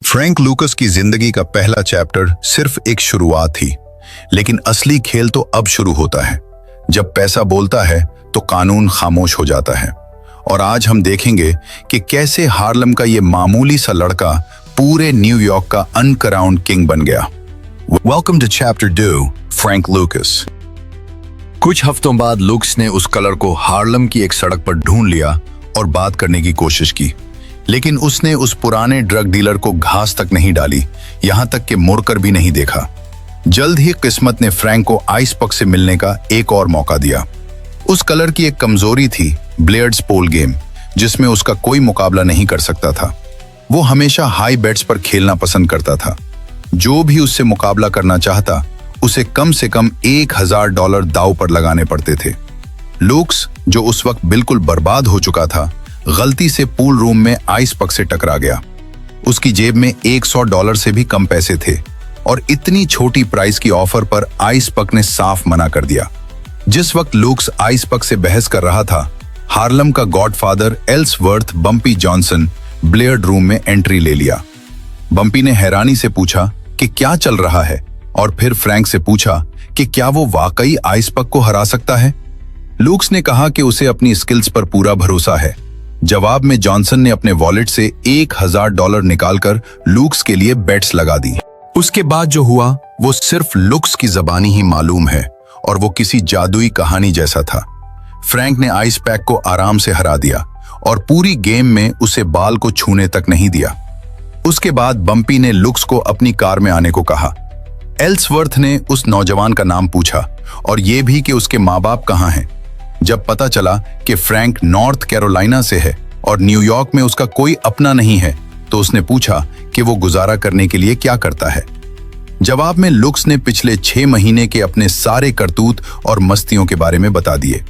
Frank लूकस की जिंदगी का पहला चैप्टर सिर्फ एक शुरुआत थी, लेकिन असली खेल तो अब शुरू होता है। जब पैसा बोलता है तो कानून खामोश हो जाता है। और आज हम देखेंगे कि कैसे हार्लम का ये मामूली सा लड़का पूरे न्यूयॉर्क का अनक्राउंड किंग बन गया। Welcome to chapter 2, Frank Lucas. कुछ हफ्तों बाद लुक्स ने उस कलर को हार्लम की एक सड़क पर ढूंढ लिया और बात करने की कोशिश की, लेकिन उसने उस पुराने ड्रग डीलर को घास तक नहीं डाली, यहां तक कि मुड़कर भी नहीं देखा। जल्द ही किस्मत ने फ्रैंक को आइस पक से मिलने का एक और मौका दिया। उस कलर की एक कमजोरी थी, ब्लेयर्ड्स पोल गेम, जिसमें उसका कोई मुकाबला नहीं कर सकता था। वो हमेशा हाई बेट्स पर खेलना पसंद करता था। जो भी उससे मुकाबला करना चाहता, उसे कम से कम $1000 दांव पर लगाने पड़ते थे। लुक्स, जो उस वक्त बिल्कुल बर्बाद हो चुका था, गलती से पूल रूम में आइस पक से टकरा गया। उसकी जेब में $100 से भी कम पैसे थे और इतनी छोटी प्राइस की ऑफर पर आइस पक ने साफ मना कर दिया। जिस वक्त लुक्स आइस पक से बहस कर रहा था, हार्लम का godfather Ellsworth Bumpy Johnson billiard room में एंट्री ले लिया। बम्पी ने हैरानी से पूछा कि क्या चल रहा है, और फिर फ्रैंक से पूछा कि क्या वो वाकई आइस पक को हरा सकता है। लुक्स ने कहा कि उसे अपनी स्किल्स पर पूरा भरोसा है। जवाब में जॉनसन ने अपने वॉलेट से $1000 निकालकर लुक्स के लिए बेट्स लगा दी। उसके बाद जो हुआ वो सिर्फ लुक्स की ज़बानी ही मालूम है, और वो किसी जादुई कहानी जैसा था। फ्रैंक ने आइस पैक को आराम से हरा दिया और पूरी गेम में उसे बाल को छूने तक नहीं दिया। उसके बाद बम्पी ने लुक्स को अपनी कार में आने को कहा। एल्सवर्थ ने उस नौजवान का नाम पूछा और ये भी कि उसके माँ बाप कहाँ हैं। जब पता चला कि फ्रैंक नॉर्थ कैरोलिना से है और न्यूयॉर्क में उसका कोई अपना नहीं है, तो उसने पूछा कि वो गुजारा करने के लिए क्या करता है। जवाब में लुक्स ने पिछले 6 महीने के अपने सारे करतूत और मस्तियों के बारे में बता दिए।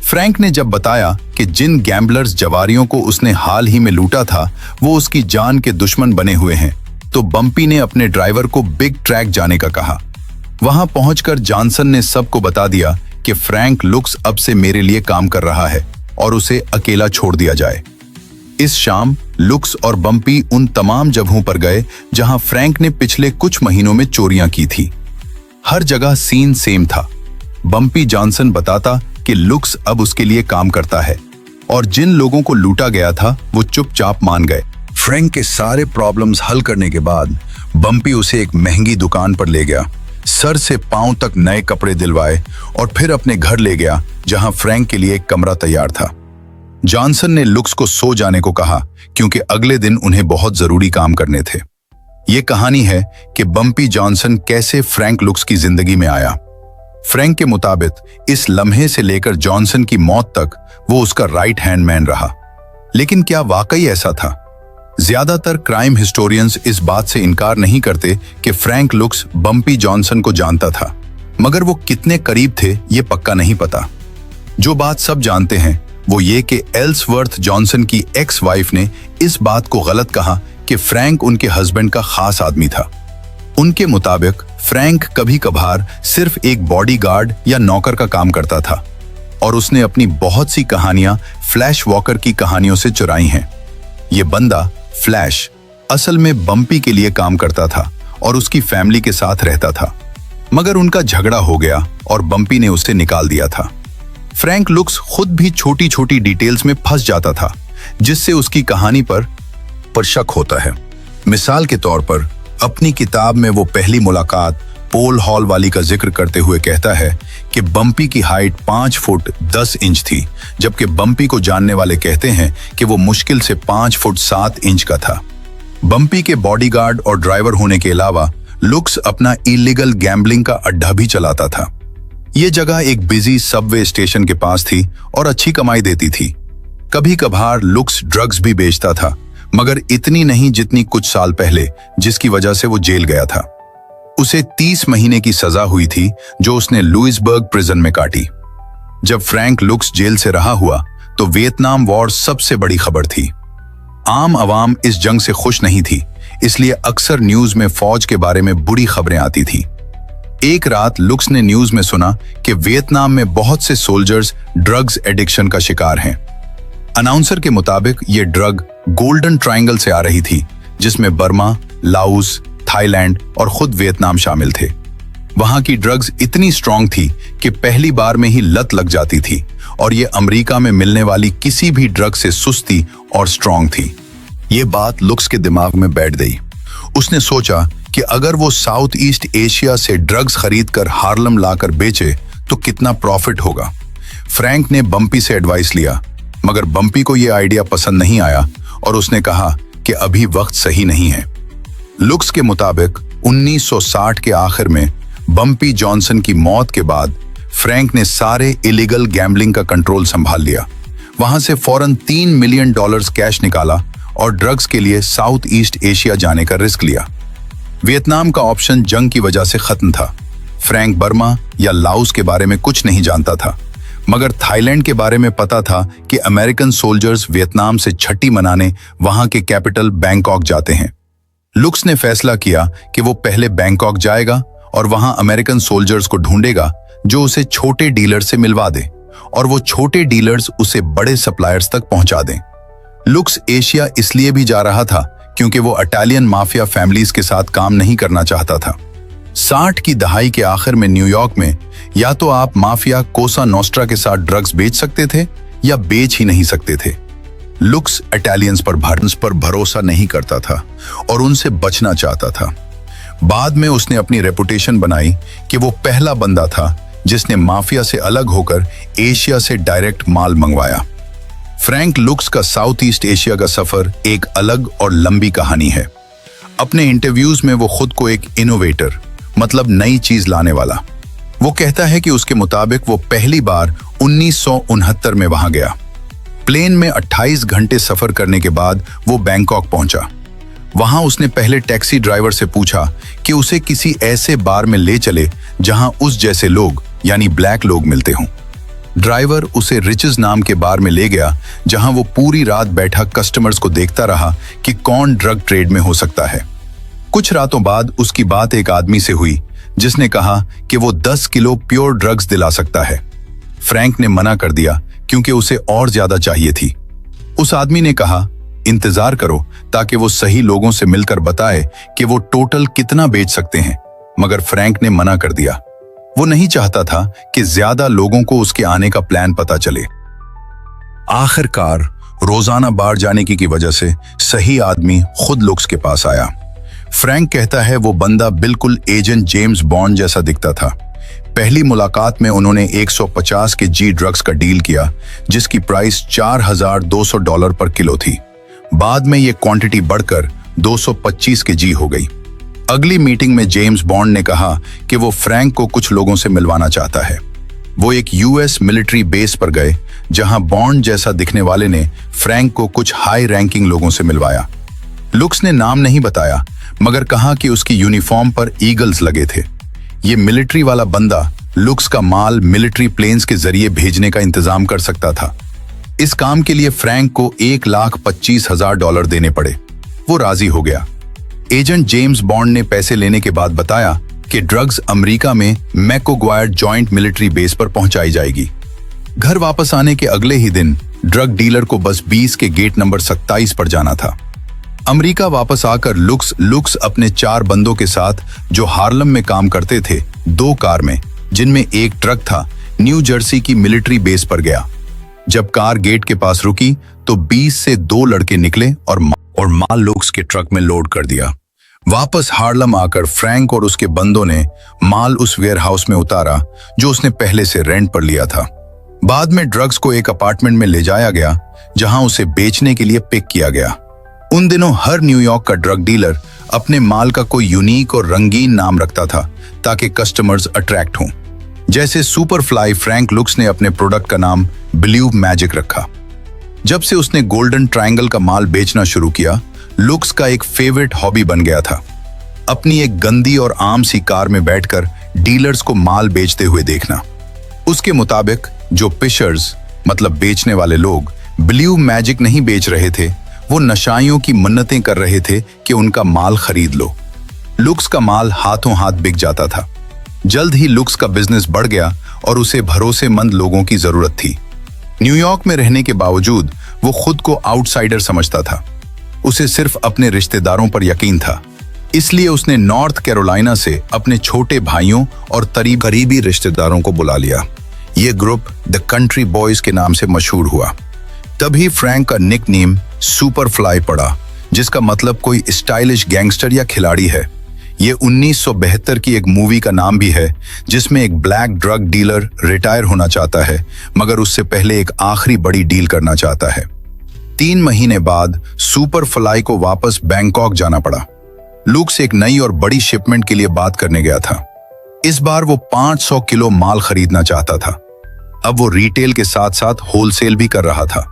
फ्रैंक ने जब बताया कि जिन गैम्बलर्स जवारियों को उसने हाल ही में लूटा था वो उसकी जान के दुश्मन बने हुए हैं, तो बम्पी ने अपने ड्राइवर को बिग ट्रैक जाने का कहा। वहां पहुंचकर जॉनसन ने सबको बता दिया कि फ्रैंक लुक्स अब से मेरे लिए काम कर रहा है और उसे अकेला छोड़ दिया जाए। इस शाम लुक्स और बम्पी उन तमाम जगहों पर गए जहां फ्रैंक ने पिछले कुछ महीनों में चोरियां की थी। हर जगह सीन सेम था। बम्पी जॉनसन बताता कि लुक्स अब उसके लिए काम करता है, और जिन लोगों को लूटा गया था वो चुपचाप मान गए। फ्रैंक के सारे प्रॉब्लम्स हल करने के बाद बम्पी उसे एक महंगी दुकान पर ले गया, सर से पांव तक नए कपड़े दिलवाए और फिर अपने घर ले गया, जहां फ्रैंक के लिए एक कमरा तैयार था। जॉनसन ने लुक्स को सो जाने को कहा, क्योंकि अगले दिन उन्हें बहुत जरूरी काम करने थे। ये कहानी है कि बम्पी जॉनसन कैसे फ्रैंक लुक्स की जिंदगी में आया। फ्रैंक के मुताबिक इस लम्हे से लेकर जॉनसन की मौत तक वो उसका राइट हैंड मैन रहा। लेकिन क्या वाकई ऐसा था? ज्यादातर क्राइम हिस्टोरियंस इस बात से इनकार नहीं करते कि फ्रैंक लुक्स बम्पी जॉनसन को जानता था, मगर वो कितने करीब थे ये पक्का नहीं पता। जो बात सब जानते हैं वो ये कि एल्सवर्थ जॉनसन की एक्स वाइफ ने इस बात को गलत कहा कि फ्रैंक उनके हस्बैंड का खास आदमी था। उनके मुताबिक फ्रैंक कभी कभार सिर्फ एक बॉडीगार्ड या नौकर का काम करता था, और उसने अपनी बहुत सी कहानियां फ्लैश वॉकर की कहानियों से चुराई हैं। ये बंदा फ्लैश असल में बम्पी के लिए काम करता था और उसकी फैमिली के साथ रहता था, मगर उनका झगड़ा हो गया और बम्पी ने उसे निकाल दिया था। फ्रैंक लुक्स खुद भी छोटी छोटी डिटेल्स में फंस जाता था, जिससे उसकी कहानी पर शक होता है। मिसाल के तौर पर अपनी किताब में वो पहली मुलाकात पोल हॉल वाली का जिक्र करते हुए कहता है कि बम्पी की हाइट 5 फुट 10 इंच थी, जबकि बम्पी को जानने वाले कहते हैं कि वो मुश्किल से 5 फुट 7 इंच का था। बम्पी के बॉडीगार्ड और ड्राइवर होने के अलावा लुक्स अपना इलीगल गैम्बलिंग का अड्डा भी चलाता था। ये जगह एक बिजी सबवे स्टेशन के पास थी और अच्छी कमाई देती थी। कभी कभार लुक्स ड्रग्स भी बेचता था, मगर इतनी नहीं जितनी कुछ साल पहले, जिसकी वजह से वो जेल गया था। उसे 30 महीने की सजा हुई थी, जो उसने लुइसबर्ग प्रिजन में काटी। जब फ्रैंक लुक्स जेल से रहा हुआ तो वियतनाम वॉर सबसे बड़ी खबर थी। आम आवाम इस जंग से खुश नहीं थी, इसलिए अक्सर न्यूज में फौज के बारे में बुरी खबरें आती थी। एक रात लुक्स ने न्यूज में सुना कि वियतनाम में बहुत से सोल्जर्स ड्रग्स एडिक्शन का शिकार हैं। अनाउंसर के मुताबिक ये ड्रग गोल्डन ट्रायंगल से आ रही थी, जिसमें बर्मा, लाओस, थाईलैंड और खुद वियतनाम शामिल थे। वहां की ड्रग्स इतनी स्ट्रांग थी कि पहली बार में ही लत लग जाती थी और ये अमेरिका में मिलने वाली किसी भी ड्रग से सुस्ती और स्ट्रांग थी। ये बात लुक्स के दिमाग में बैठ गई। उसने सोचा कि अगर वो साउथ ईस्ट एशिया से ड्रग्स खरीद कर हार्लम लाकर बेचे तो कितना प्रॉफिट होगा। फ्रैंक ने बम्पी से एडवाइस लिया, मगर बम्पी को यह आइडिया पसंद नहीं आया और उसने कहा कि अभी वक्त सही नहीं है। लुक्स के मुताबिक 1960 के आखिर में बम्पी जॉनसन की मौत के बाद फ्रैंक ने सारे इलीगल गैम्बलिंग का कंट्रोल संभाल लिया। वहां से फौरन $3 मिलियन कैश निकाला और ड्रग्स के लिए साउथ ईस्ट एशिया जाने का रिस्क लिया। वियतनाम का ऑप्शन जंग की वजह से खत्म था। फ्रैंक बर्मा या लाओस के बारे में कुछ नहीं जानता था, मगर थाईलैंड के बारे में पता था कि अमेरिकन सोल्जर्स वियतनाम से छठी मनाने वहां के कैपिटल बैंकॉक जाते हैं। लुक्स ने फैसला किया कि वो पहले बैंकॉक जाएगा और वहां अमेरिकन सोल्जर्स को ढूंढेगा जो उसे छोटे डीलर से मिलवा दे और वो छोटे डीलर्स उसे बड़े सप्लायर्स तक पहुंचा दें। लुक्स एशिया इसलिए भी जा रहा था क्योंकि वो इटालियन माफिया फैमिलीज के साथ काम नहीं करना चाहता था। 60 की दहाई के आखिर में न्यूयॉर्क में या तो आप माफिया कोसा नोस्ट्रा के साथ ड्रग्स बेच सकते थे या बेच ही नहीं सकते थे। लुक्स इटालियंस पर भरोसा नहीं करता था और उनसे बचना चाहता था। बाद में उसने अपनी रेपुटेशन बनाई कि वो पहला बंदा था जिसने माफिया से अलग होकर एशिया से डायरेक्ट माल मंगवाया। फ्रैंक लुक्स का साउथ ईस्ट एशिया का सफर एक अलग और लंबी कहानी है। अपने इंटरव्यूज में वो खुद को एक इनोवेटर मतलब नई चीज लाने वाला वो कहता है कि उसके मुताबिक वो पहली बार 1969 में वहां गया। प्लेन में 28 घंटे सफर करने के बाद वो बैंकॉक पहुंचा। वहां उसने पहले टैक्सी ड्राइवर से पूछा कि उसे किसी ऐसे बार में ले चले जहां उस जैसे लोग यानी ब्लैक लोग मिलते हों। ड्राइवर उसे रिचेस नाम के बार में ले गया जहां वो पूरी रात बैठा कस्टमर्स को देखता रहा कि कौन ड्रग ट्रेड में हो सकता है। कुछ रातों बाद उसकी बात एक आदमी से हुई जिसने कहा कि वो 10 किलो प्योर ड्रग्स दिला सकता है। फ्रैंक ने मना कर दिया क्योंकि उसे और ज्यादा चाहिए थी। उस आदमी ने कहा, इंतजार करो ताकि वो सही लोगों से मिलकर बताए कि वो टोटल कितना बेच सकते हैं, मगर फ्रैंक ने मना कर दिया। वो नहीं चाहता था कि ज्यादा लोगों को उसके आने का प्लान पता चले। आखिरकार रोजाना बाहर जाने की वजह से सही आदमी खुद लुक्स के पास आया। फ्रैंक कहता है वो बंदा बिल्कुल एजेंट जेम्स बॉन्ड जैसा दिखता था। पहली मुलाकात में उन्होंने 150 के जी ड्रग्स का डील किया जिसकी प्राइस $4,200 पर किलो थी। बाद में ये क्वांटिटी बढ़कर 225 के जी हो गई। अगली मीटिंग में जेम्स बॉन्ड ने कहा कि वो फ्रैंक को कुछ लोगों से मिलवाना चाहता है। वो एक यूएस मिलिट्री बेस पर गए जहां बॉन्ड जैसा दिखने वाले ने फ्रैंक को कुछ हाई रैंकिंग लोगों से मिलवाया। लुक्स ने नाम नहीं बताया मगर कहा कि उसकी यूनिफॉर्म पर ईगल्स लगे थे। ये मिलिट्री वाला बंदा लुक्स का माल मिलिट्री प्लेन्स के जरिए भेजने का इंतजाम कर सकता था। इस काम के लिए फ्रैंक को $1,25,000 देने पड़े। वो राजी हो गया। एजेंट जेम्स बॉन्ड ने पैसे लेने के बाद बताया कि ड्रग्स अमेरिका में मैकोग्वायर जॉइंट मिलिट्री बेस पर पहुंचाई जाएगी। घर वापस आने के अगले ही दिन ड्रग डीलर को बस 20 के गेट नंबर 27 पर जाना था। अमेरिका वापस आकर लुक्स अपने 4 बंदों के साथ जो हार्लम में काम करते थे 2 कार में, जिनमें एक ट्रक था, न्यू जर्सी की मिलिट्री बेस पर गया। जब कार गेट के पास रुकी तो 20 से 2 लड़के निकले और माल लुक्स के ट्रक में लोड कर दिया। वापस हार्लम आकर फ्रैंक और उसके बंदों ने माल उस वेयरहाउस में उतारा जो उसने पहले से रेंट पर लिया था। बाद में ड्रग्स को एक अपार्टमेंट में ले जाया गया जहां उसे बेचने के लिए पिक किया गया। उन दिनों हर न्यूयॉर्क का ड्रग डीलर अपने माल का कोई यूनिक और रंगीन नाम रखता था ताकि कस्टमर्स अट्रैक्ट हों। जैसे सुपरफ्लाई फ्रैंक लुक्स ने अपने प्रोडक्ट का नाम ब्लू मैजिक रखा। जब से उसने गोल्डन ट्रायंगल का माल बेचना शुरू किया, लुक्स का एक फेवरेट हॉबी बन गया था अपनी एक गंदी और आम सी कार में बैठकर डीलर्स को माल बेचते हुए देखना। उसके मुताबिक जो पिशर्स मतलब बेचने वाले लोग ब्लू मैजिक नहीं बेच रहे थे, वो नशाइयों की मन्नतें कर रहे थे कि उनका माल खरीद लो। लुक्स का माल हाथों हाथ बिक जाता था। जल्द ही लुक्स का बिजनेस बढ़ गया और उसे भरोसेमंद लोगों की जरूरत थी। न्यूयॉर्क में रहने के बावजूद वो खुद को आउटसाइडर समझता था। उसे सिर्फ अपने रिश्तेदारों पर यकीन था, इसलिए उसने नॉर्थ कैरोलिना से अपने छोटे भाइयों और करीबी रिश्तेदारों को बुला लिया। ये ग्रुप द कंट्री बॉयज के नाम से मशहूर हुआ। तभी फ्रैंक का निकनेम सुपर फ्लाई पड़ा, जिसका मतलब कोई स्टाइलिश गैंगस्टर या खिलाड़ी है। ये 1972 की एक मूवी का नाम भी है, जिसमें एक ब्लैक ड्रग डीलर रिटायर होना चाहता है, मगर उससे पहले एक आखिरी बड़ी डील करना चाहता है। 3 महीने बाद सुपर फ्लाई को वापस बैंकॉक जाना पड़ा। लुक्स एक नई और बड़ी शिपमेंट के लिए बात करने गया था। इस बार वो 500 किलो माल खरीदना चाहता था। अब वो रिटेल के साथ साथ होलसेल भी कर रहा था।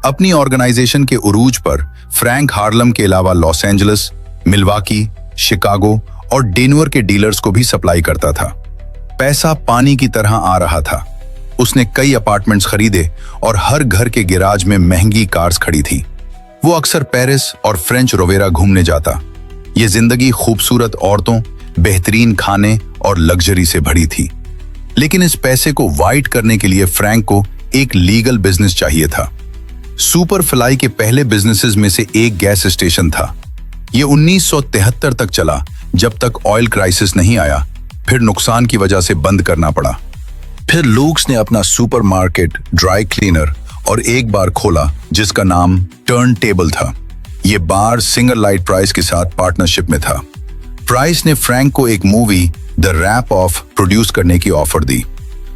अपनी ऑर्गेनाइजेशन के उरूज पर फ्रैंक हार्लम के अलावा लॉस एंजलिस, मिलवाकी, शिकागो और डेनवर के डीलर्स को भी सप्लाई करता था। पैसा पानी की तरह आ रहा था। उसने कई अपार्टमेंट्स खरीदे और हर घर के गैराज में महंगी कार्स खड़ी थी। वो अक्सर पेरिस और फ्रेंच रोवेरा घूमने जाता। ये जिंदगी खूबसूरत औरतों, बेहतरीन खाने और लग्जरी से भरी थी। लेकिन इस पैसे को वाइट करने के लिए फ्रैंक को एक लीगल बिजनेस चाहिए था। सुपर फ्लाई के पहले बिजनेसेस में से एक गैस स्टेशन था। ये 1973 तक चला, जब तक ऑयल क्राइसिस नहीं आया। फिर नुकसान की वजह से बंद करना पड़ा। फिर लुक्स ने अपना सुपरमार्केट, ड्राई क्लीनर और एक बार खोला, जिसका नाम टर्न टेबल था। ये बार सिंगर लाइट प्राइस के साथ पार्टनरशिप में था। प्राइस ने फ्रैंक को एक movie the rap off produce करने की ऑफर दी।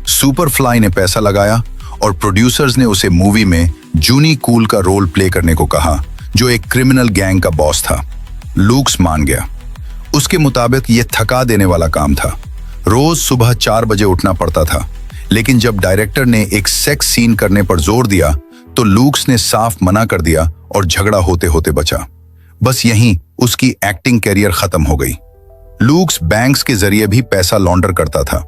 सुपर फ्लाई ने पैसा लगाया और प्रोड्यूसर्स ने उसे मूवी में जूनी कूल का रोल प्ले करने को कहा, जो एक क्रिमिनल गैंग का बॉस था। लुक्स मान गया। उसके मुताबिक यह थका देने वाला काम था। रोज सुबह 4 बजे उठना पड़ता था। लेकिन जब डायरेक्टर ने एक सेक्स सीन करने पर जोर दिया, तो लुक्स ने साफ मना कर दिया और झगड़ा होते होते बचा। बस यहीं उसकी एक्टिंग कैरियर खत्म हो गई। लुक्स बैंक्स के जरिए भी पैसा लॉन्डर करता था।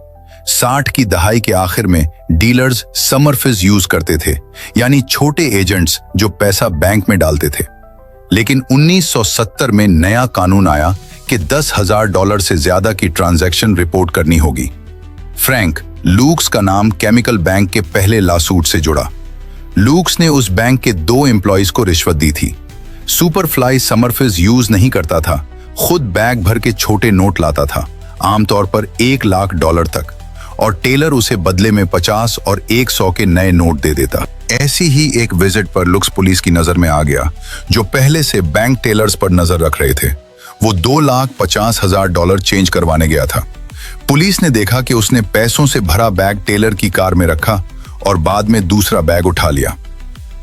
60 की दहाई के आखिर में डीलर्स समर फीस यूज करते थे, यानी छोटे एजेंट्स जो पैसा बैंक में डालते थे। लेकिन 1970 में नया कानून आया कि $10,000 से ज्यादा की ट्रांजैक्शन रिपोर्ट करनी होगी। फ्रैंक लुक्स का नाम केमिकल बैंक के पहले लासूट से जुड़ा। लुक्स ने उस बैंक के 2 एम्प्लॉइज को रिश्वत दी थी। Super fly summer fees use नहीं करता था, खुद बैग भर के छोटे नोट लाता था, आमतौर पर $1,00,000 तक, और टेलर उसे बदले में 50 और 100 के नए नोट दे देता। ऐसी ही एक विजिट पर लुक्स पुलिस की नजर में आ गया, जो पहले से बैंक टेलर्स पर नजर रख रहे थे। वो $2,50,000 चेंज करवाने गया था। पुलिस ने देखा कि उसने पैसों से भरा बैग टेलर की कार में रखा और बाद में दूसरा बैग उठा लिया।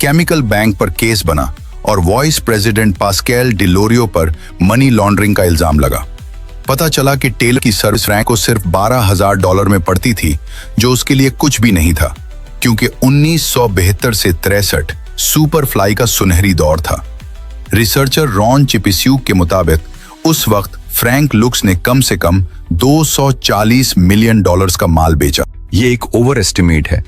केमिकल बैंक पर केस बना और वाइस प्रेसिडेंट पास्कल डिलोरियो पर मनी लॉन्ड्रिंग का इल्जाम लगा। पता चला कि टेलर की सर्विस फ्रैंक को सिर्फ $12,000 में पड़ती थी, जो उसके लिए कुछ भी नहीं था, क्योंकि 1972 से 63 सुपर फ्लाई का सुनहरी दौर था। रिसर्चर रॉन चिपिस्यूक के मुताबिक उस वक्त फ्रैंक लुक्स ने कम से कम $240 मिलियन का माल बेचा। ये एक ओवर एस्टिमेट है,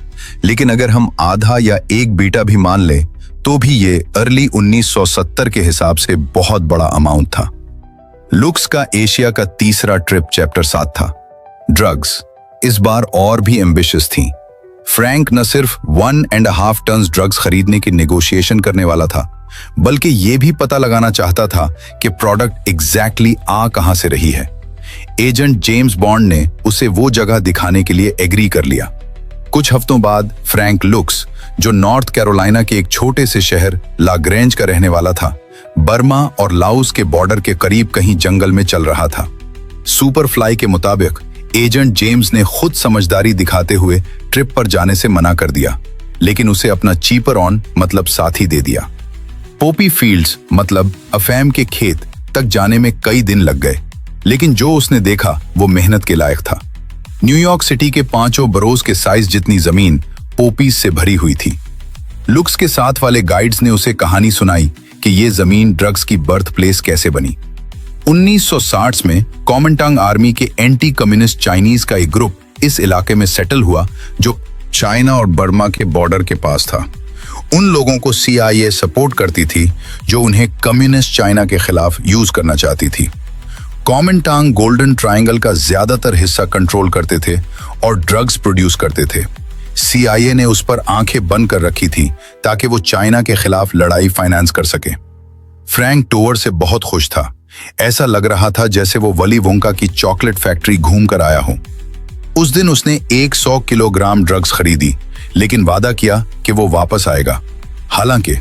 लेकिन अगर हम आधा या 1 बीटा भी मान लें, तो भी ये अर्ली 1970 के हिसाब से बहुत बड़ा अमाउंट था। लुक्स का एशिया का तीसरा ट्रिप चैप्टर 7 था। ड्रग्स इस बार और भी एम्बिशियस थी। फ्रैंक न सिर्फ 1.5 टन ड्रग्स खरीदने की नेगोशिएशन करने वाला था, बल्कि यह भी पता लगाना चाहता था कि प्रोडक्ट एग्जैक्टली आ कहां से रही है। एजेंट जेम्स बॉन्ड ने उसे वो जगह दिखाने के लिए एग्री कर लिया। कुछ हफ्तों बाद फ्रैंक लुक्स, जो नॉर्थ कैरोलिना के एक छोटे से शहर लाग्रेंज का रहने वाला था, बर्मा और लाओस के बॉर्डर के करीब कहीं जंगल में चल रहा था। सुपर फ्लाई के मुताबिक एजेंट जेम्स ने खुद समझदारी दिखाते हुए ट्रिप पर जाने से मना कर दिया, लेकिन उसे अपना चीपर ऑन मतलब साथी दे दिया। पोपी फील्ड्स मतलब अफीम के खेत तक जाने में कई दिन लग गए, लेकिन जो उसने देखा वो मेहनत के लायक था। न्यूयॉर्क सिटी के 5 बरोज के साइज जितनी जमीन पोपीज से भरी हुई थी। लुक्स के साथ वाले गाइड्स ने उसे कहानी सुनाई कि ये जमीन ड्रग्स की बर्थ प्लेस कैसे बनी। 1960 में कॉमिंटांग आर्मी के एंटी कम्युनिस्ट चाइनीज का एक ग्रुप इस इलाके में सेटल हुआ, जो चाइना और बर्मा के बॉर्डर के पास था। उन लोगों को CIA सपोर्ट करती थी, जो उन्हें कम्युनिस्ट चाइना के खिलाफ यूज करना चाहती थी। कॉमिंटांग गोल्डन ट्रायंगल का ज्यादातर हिस्सा कंट्रोल करते थे और ड्रग्स प्रोड्यूस करते थे। CIA ने उस पर आंखें बंद कर रखी थी ताकि वो चाइना के खिलाफ लड़ाई फाइनेंस कर सके। फ्रैंक टोवर से बहुत खुश था। ऐसा लग रहा था जैसे वो वली वोंका की चॉकलेट फैक्ट्री घूम कर आया हो। उस दिन उसने 100 किलोग्राम ड्रग्स खरीदी, लेकिन वादा किया कि वो वापस आएगा। हालांकि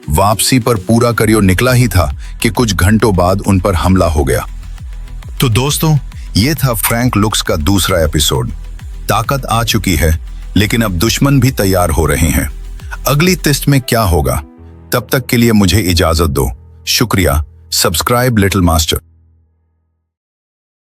वापसी पर पूरा करियो निकला ही था कि कुछ घंटों बाद उन पर हमला हो गया। तो दोस्तों, ये था फ्रैंक लुक्स का दूसरा एपिसोड। ताकत आ चुकी है, लेकिन अब दुश्मन भी तैयार हो रहे हैं। अगली टेस्ट में क्या होगा? तब तक के लिए मुझे इजाजत दो। शुक्रिया। Subscribe little master.